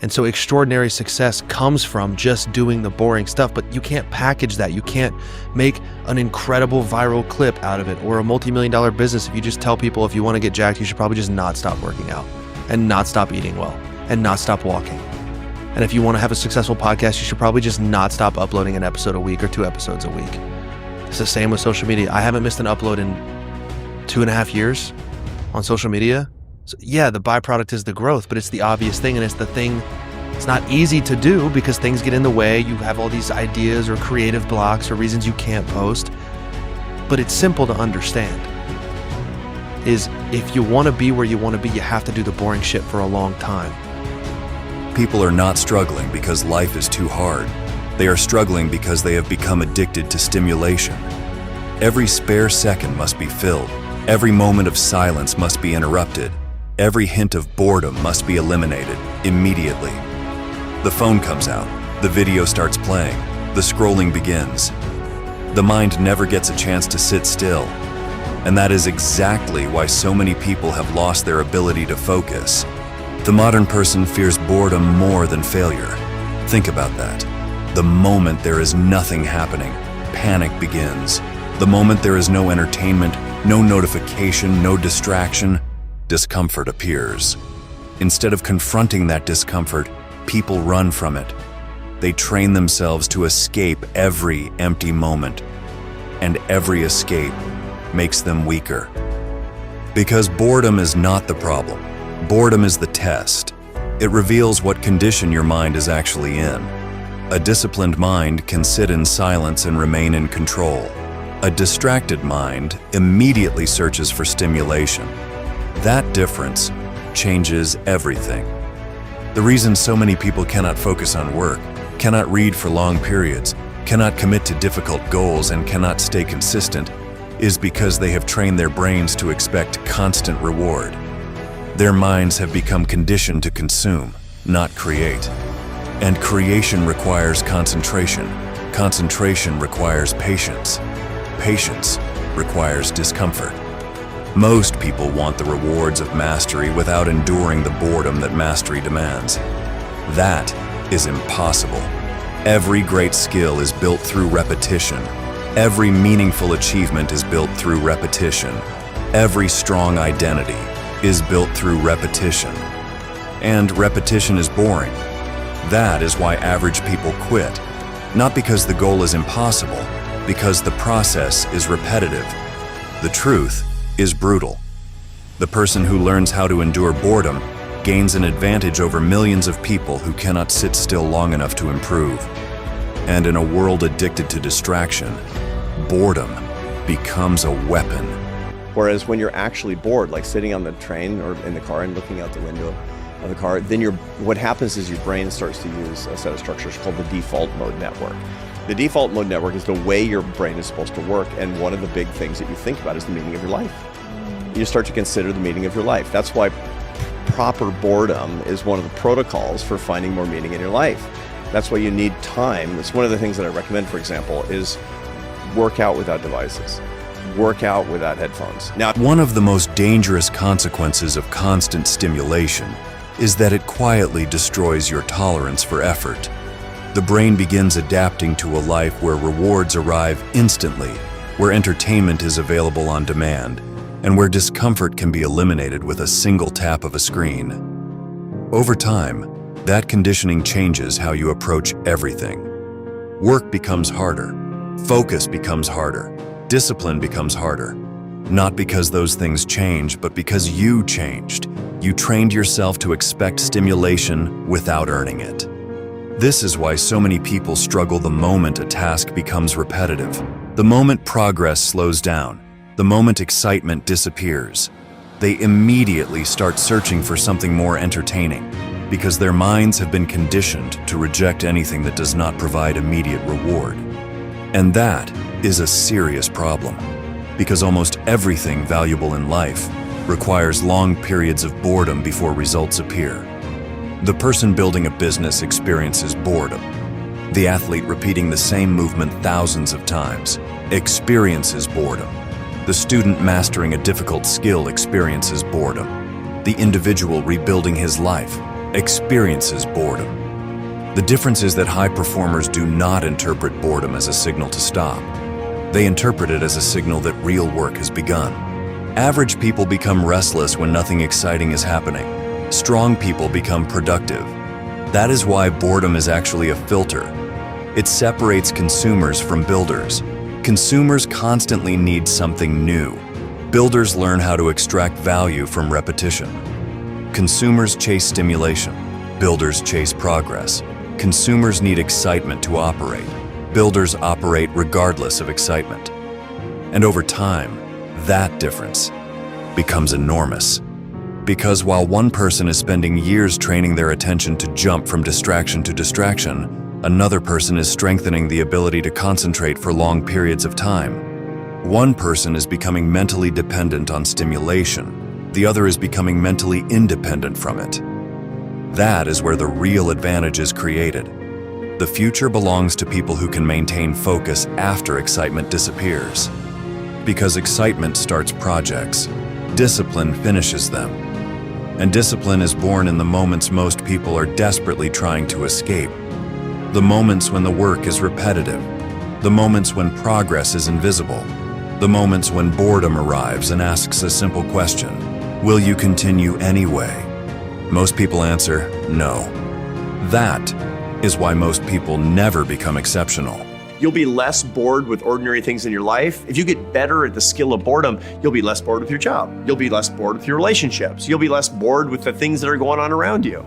And so extraordinary success comes from just doing the boring stuff, but you can't package that. You can't make an incredible viral clip out of it or a multi-million-dollar business if you just tell people if you want to get jacked, you should probably just not stop working out and not stop eating well and not stop walking. And if you want to have a successful podcast, you should probably just not stop uploading an episode a week or 2 episodes a week. It's the same with social media. I haven't missed an upload in 2.5 years on social media. So yeah, the byproduct is the growth, but it's the obvious thing, and it's the thing. It's not easy to do because things get in the way. You have all these ideas or creative blocks or reasons you can't post, but it's simple to understand. Is if you want to be where you want to be, you have to do the boring shit for a long time. People are not struggling because life is too hard. They are struggling because they have become addicted to stimulation. Every spare second must be filled. Every moment of silence must be interrupted. Every hint of boredom must be eliminated immediately. The phone comes out, the video starts playing, the scrolling begins. The mind never gets a chance to sit still. And that is exactly why so many people have lost their ability to focus. The modern person fears boredom more than failure. Think about that. The moment there is nothing happening, panic begins. The moment there is no entertainment, no notification, no distraction, discomfort appears. Instead of confronting that discomfort, people run from it. They train themselves to escape every empty moment, and every escape makes them weaker. Because boredom is not the problem. Boredom is the test. It reveals what condition your mind is actually in. A disciplined mind can sit in silence and remain in control. A distracted mind immediately searches for stimulation. That difference changes everything. The reason so many people cannot focus on work, cannot read for long periods, cannot commit to difficult goals, and cannot stay consistent is because they have trained their brains to expect constant reward. Their minds have become conditioned to consume, not create. And creation requires concentration. Concentration requires patience. Patience requires discomfort. Most people want the rewards of mastery without enduring the boredom that mastery demands. That is impossible. Every great skill is built through repetition. Every meaningful achievement is built through repetition. Every strong identity is built through repetition. And repetition is boring. That is why average people quit. Not because the goal is impossible, because the process is repetitive. The truth is brutal. The person who learns how to endure boredom gains an advantage over millions of people who cannot sit still long enough to improve. And in a world addicted to distraction, boredom becomes a weapon. Whereas when you're actually bored, like sitting on the train or in the car and looking out the window of the car, then what happens is your brain starts to use a set of structures called the default mode network. The default mode network is the way your brain is supposed to work, and one of the big things that you think about is the meaning of your life. You start to consider the meaning of your life. That's why proper boredom is one of the protocols for finding more meaning in your life. That's why you need time. It's one of the things that I recommend, for example, is work out without devices. Work out without headphones. Now, one of the most dangerous consequences of constant stimulation is that it quietly destroys your tolerance for effort. The brain begins adapting to a life where rewards arrive instantly, where entertainment is available on demand, and where discomfort can be eliminated with a single tap of a screen. Over time, that conditioning changes how you approach everything. Work becomes harder, focus becomes harder, discipline becomes harder. Not because those things change, but because you changed. You trained yourself to expect stimulation without earning it. This is why so many people struggle the moment a task becomes repetitive, the moment progress slows down, the moment excitement disappears. They immediately start searching for something more entertaining because their minds have been conditioned to reject anything that does not provide immediate reward. And that is a serious problem, because almost everything valuable in life requires long periods of boredom before results appear. The person building a business experiences boredom. The athlete repeating the same movement thousands of times experiences boredom. The student mastering a difficult skill experiences boredom. The individual rebuilding his life experiences boredom. The difference is that high performers do not interpret boredom as a signal to stop. They interpret it as a signal that real work has begun. Average people become restless when nothing exciting is happening. Strong people become productive. That is why boredom is actually a filter. It separates consumers from builders. Consumers constantly need something new. Builders learn how to extract value from repetition. Consumers chase stimulation. Builders chase progress. Consumers need excitement to operate. Builders operate regardless of excitement. And over time, that difference becomes enormous. Because while one person is spending years training their attention to jump from distraction to distraction, another person is strengthening the ability to concentrate for long periods of time. One person is becoming mentally dependent on stimulation. The other is becoming mentally independent from it. That is where the real advantage is created. The future belongs to people who can maintain focus after excitement disappears. Because excitement starts projects, discipline finishes them. And discipline is born in the moments most people are desperately trying to escape. The moments when the work is repetitive. The moments when progress is invisible. The moments when boredom arrives and asks a simple question: will you continue anyway? Most people answer, no. That is why most people never become exceptional. You'll be less bored with ordinary things in your life. If you get better at the skill of boredom, you'll be less bored with your job. You'll be less bored with your relationships. You'll be less bored with the things that are going on around you.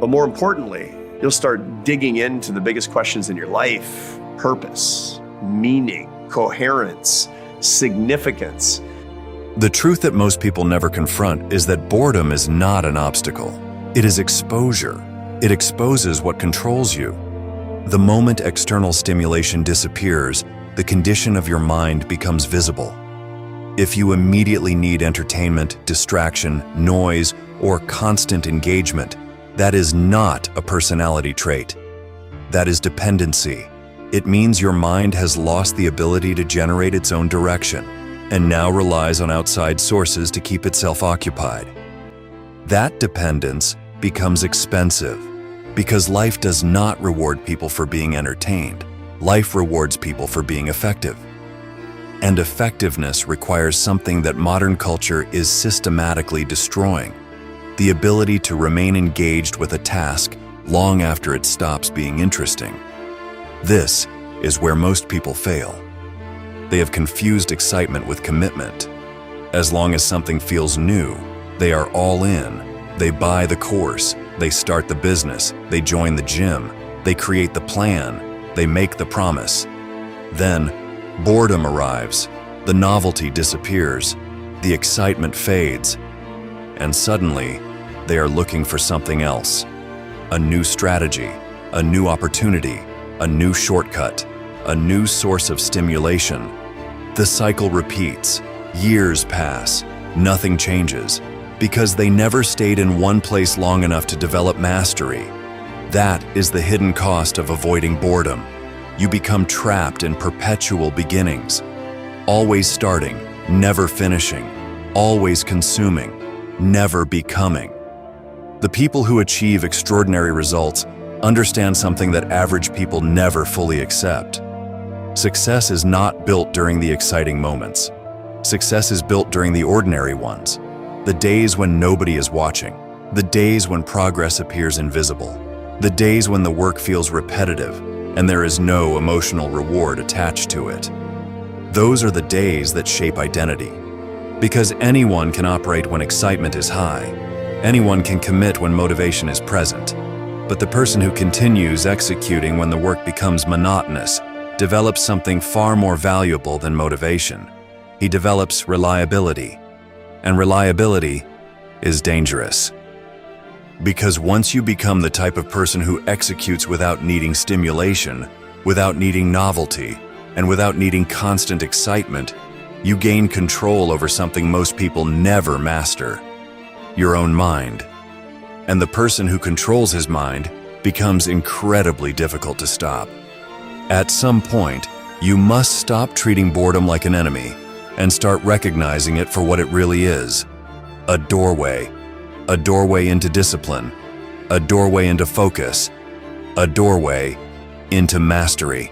But more importantly, you'll start digging into the biggest questions in your life: purpose, meaning, coherence, significance. The truth that most people never confront is that boredom is not an obstacle. It is exposure. It exposes what controls you. The moment external stimulation disappears, the condition of your mind becomes visible. If you immediately need entertainment, distraction, noise, or constant engagement, that is not a personality trait. That is dependency. It means your mind has lost the ability to generate its own direction and now relies on outside sources to keep itself occupied. That dependence becomes expensive because life does not reward people for being entertained. Life rewards people for being effective. And effectiveness requires something that modern culture is systematically destroying: the ability to remain engaged with a task long after it stops being interesting. This is where most people fail. They have confused excitement with commitment. As long as something feels new, they are all in. They buy the course, they start the business, they join the gym, they create the plan, they make the promise. Then, boredom arrives, the novelty disappears, the excitement fades, and suddenly, they are looking for something else. A new strategy, a new opportunity, a new shortcut, a new source of stimulation. The cycle repeats. Years pass. Nothing changes because they never stayed in one place long enough to develop mastery. That is the hidden cost of avoiding boredom. You become trapped in perpetual beginnings, always starting, never finishing, always consuming, never becoming. The people who achieve extraordinary results understand something that average people never fully accept. Success is not built during the exciting moments. Success is built during the ordinary ones, the days when nobody is watching, the days when progress appears invisible, the days when the work feels repetitive and there is no emotional reward attached to it. Those are the days that shape identity. Because anyone can operate when excitement is high. Anyone can commit when motivation is present. But the person who continues executing when the work becomes monotonous develops something far more valuable than motivation. He develops reliability. And reliability is dangerous. Because once you become the type of person who executes without needing stimulation, without needing novelty, and without needing constant excitement, you gain control over something most people never master: your own mind. And the person who controls his mind becomes incredibly difficult to stop. At some point, you must stop treating boredom like an enemy and start recognizing it for what it really is: a doorway into discipline, a doorway into focus, a doorway into mastery.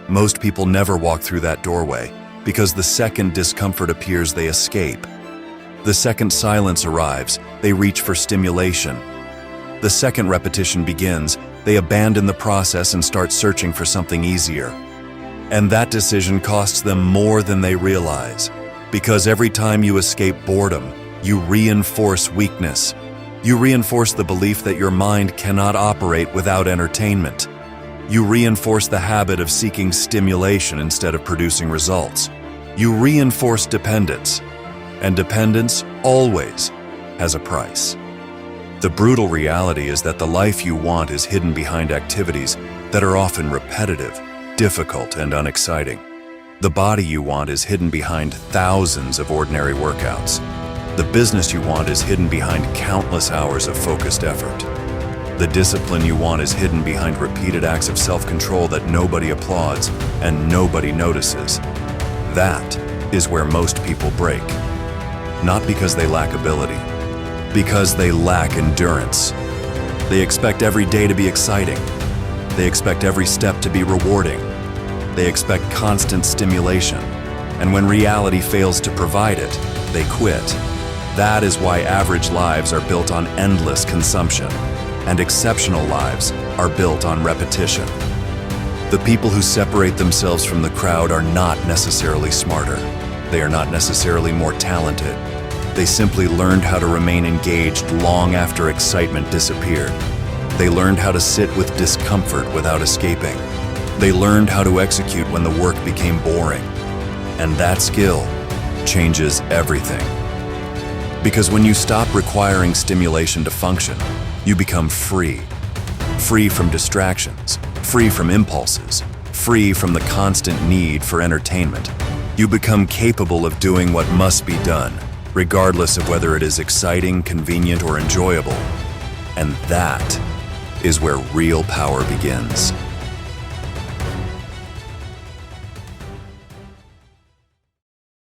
Most people never walk through that doorway because the second discomfort appears, they escape. The second silence arrives, they reach for stimulation. The second repetition begins, they abandon the process and start searching for something easier. And that decision costs them more than they realize, because every time you escape boredom, you reinforce weakness. You reinforce the belief that your mind cannot operate without entertainment. You reinforce the habit of seeking stimulation instead of producing results. You reinforce dependence, and dependence always has a price. The brutal reality is that the life you want is hidden behind activities that are often repetitive, difficult, and unexciting. The body you want is hidden behind thousands of ordinary workouts. The business you want is hidden behind countless hours of focused effort. The discipline you want is hidden behind repeated acts of self-control that nobody applauds and nobody notices. That is where most people break. Not because they lack ability, because they lack endurance. They expect every day to be exciting. They expect every step to be rewarding. They expect constant stimulation. And when reality fails to provide it, they quit. That is why average lives are built on endless consumption, and exceptional lives are built on repetition. The people who separate themselves from the crowd are not necessarily smarter. They are not necessarily more talented. They simply learned how to remain engaged long after excitement disappeared. They learned how to sit with discomfort without escaping. They learned how to execute when the work became boring. And that skill changes everything. Because when you stop requiring stimulation to function, you become free. Free from distractions, free from impulses, free from the constant need for entertainment. You become capable of doing what must be done, regardless of whether it is exciting, convenient, or enjoyable. And that is where real power begins.